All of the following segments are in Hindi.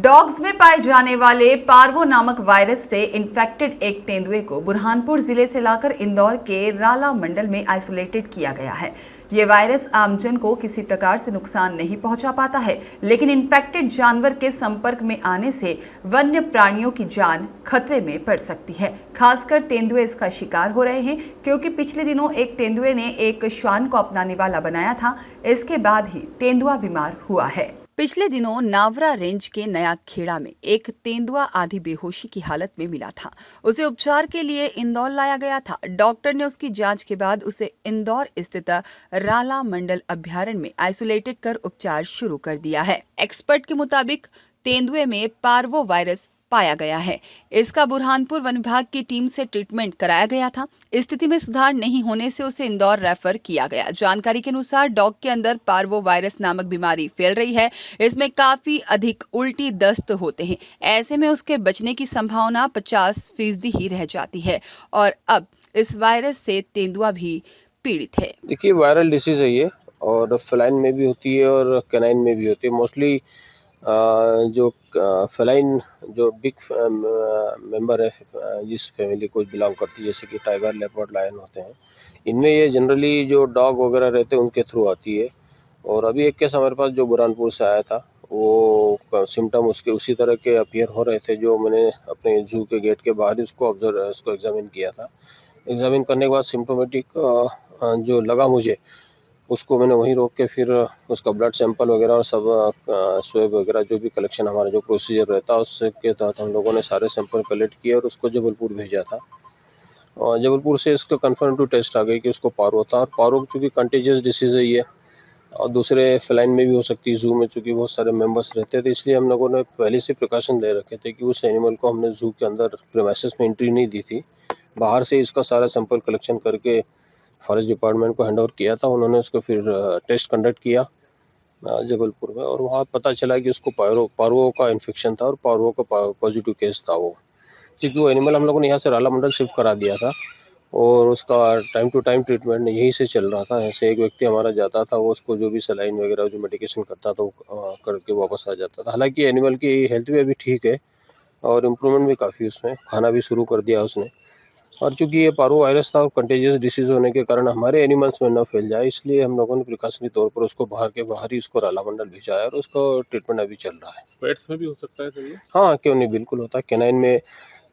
डॉग्स में पाए जाने वाले पार्वो नामक वायरस से इन्फेक्टेड एक तेंदुए को बुरहानपुर जिले से लाकर इंदौर के राला मंडल में आइसोलेटेड किया गया है। ये वायरस आमजन को किसी प्रकार से नुकसान नहीं पहुंचा पाता है, लेकिन इन्फेक्टेड जानवर के संपर्क में आने से वन्य प्राणियों की जान खतरे में पड़ सकती है। खासकर तेंदुए इसका शिकार हो रहे हैं, क्योंकि पिछले दिनों एक तेंदुए ने एक श्वान को अपना निवाला बनाया था। इसके बाद ही तेंदुआ बीमार हुआ है। पिछले दिनों नावरा रेंज के नया खेड़ा में एक तेंदुआ आधी बेहोशी की हालत में मिला था। उसे उपचार के लिए इंदौर लाया गया था। डॉक्टर ने उसकी जांच के बाद उसे इंदौर स्थित राला मंडल अभ्यारण्य में आइसोलेटेड कर उपचार शुरू कर दिया है। एक्सपर्ट के मुताबिक तेंदुए में पार्वो वायरस पाया गया है। इसका बुरहानपुर वन विभाग की टीम से ट्रीटमेंट कराया गया था। स्थिति में सुधार नहीं होने से उसे इंदौर रेफर किया गया। जानकारी के अनुसार डॉग के अंदर पार्वो वायरस नामक बीमारी फैल रही है। इसमें काफी अधिक उल्टी दस्त होते हैं। ऐसे में उसके बचने की संभावना 50% ही रह जाती है और अब इस वायरस से तेंदुआ भी पीड़ित है। देखिए, वायरल डिसीज है ये, और फेलाइन में भी होती है और कैनाइन में भी होती है। मोस्टली जो फेलाइन जो बिग मेंबर है, जिस फैमिली को बिलोंग करती है, जैसे कि टाइगर, लेपर्ड, लायन होते हैं, इनमें ये जनरली जो डॉग वगैरह रहते हैं उनके थ्रू आती है। और अभी एक केस हमारे पास जो बुरहानपुर से आया था, वो सिम्टम उसके उसी तरह के अपीयर हो रहे थे जो मैंने अपने जू के गेट के बाहर ही उसको एग्जामिन किया था। एग्जामिन करने के बाद सिम्टोमेटिक जो लगा मुझे, उसको मैंने वहीं रोक के फिर उसका ब्लड सैंपल वगैरह और सब स्वेब वगैरह जो भी कलेक्शन हमारा जो प्रोसीजर रहता है उसके तहत हम लोगों ने सारे सैंपल कलेक्ट किए और उसको जबलपुर भेजा था। और जबलपुर से इसका कन्फर्मेटिव टेस्ट आ गई कि उसको पारो था, और पारो चूँकि कंटेजियस डिसीज़ है ये, और दूसरे फेलाइन में भी हो सकती है। जू में चूँकि बहुत सारे मेंबर्स रहते थे, इसलिए हम लोगों ने पहले से प्रिकॉशन ले रखे थे कि उस एनिमल को हमने जू के अंदर प्रीमाइसेस में एंट्री नहीं दी थी। बाहर से इसका सारा सैंपल कलेक्शन करके फॉरेस्ट डिपार्टमेंट को हैंड ओवर किया था। उन्होंने उसको फिर टेस्ट कंडक्ट किया जबलपुर में, और वहाँ पता चला कि उसको पार्वो का इन्फेक्शन था और पार्वो का पॉजिटिव केस था वो। क्योंकि वो एनिमल हम लोगों ने यहाँ से राला मंडल शिफ्ट करा दिया था और उसका टाइम टू टाइम ट्रीटमेंट यहीं से चल रहा था। ऐसे एक व्यक्ति हमारा जाता था, वो उसको जो भी सलाइन वगैरह जो मेडिकेशन करता था वो करके वापस आ जाता था। हालांकि एनिमल की हेल्थ भी अभी ठीक है और इम्प्रूवमेंट भी काफ़ी, उसमें खाना भी शुरू कर दिया उसने। और चूंकि ये पार्वो वायरस था और कंटेजियस डिसीज होने के कारण हमारे एनिमल्स में न फैल जाए, इसलिए हम लोगों ने प्रिकॉशनरी तौर पर उसको बाहर ही उसको राला मंडल भेजा है और उसका ट्रीटमेंट अभी चल रहा है। पेट्स में भी हो सकता है सर ये? हाँ, क्यों नहीं, बिल्कुल होता है। कैनाइन में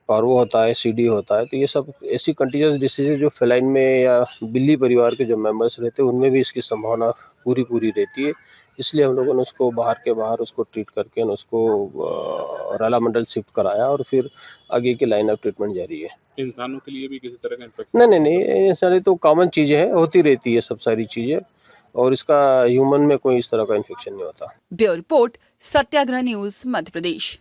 पार्वो होता है, सीडी होता है, तो ये सब ऐसी कंटीजियस डिसीज़ जो फेलाइन में या बिल्ली परिवार के जो मेंबर्स रहते हैं उनमें भी इसकी संभावना पूरी रहती है। इसलिए हम लोगों ने उसको बाहर उसको ट्रीट करके उसको राला मंडल शिफ्ट कराया और फिर आगे की लाइन ऑफ ट्रीटमेंट जारी है। इंसानों के लिए भी किसी तरह का इन्फेक्शन? नहीं, ये सारी तो कॉमन चीज़ें हैं, होती रहती है सब सारी चीज़ें, और इसका ह्यूमन में कोई इस तरह का इन्फेक्शन नहीं होता। ब्यूरो रिपोर्ट, सत्याग्रह न्यूज, मध्य प्रदेश।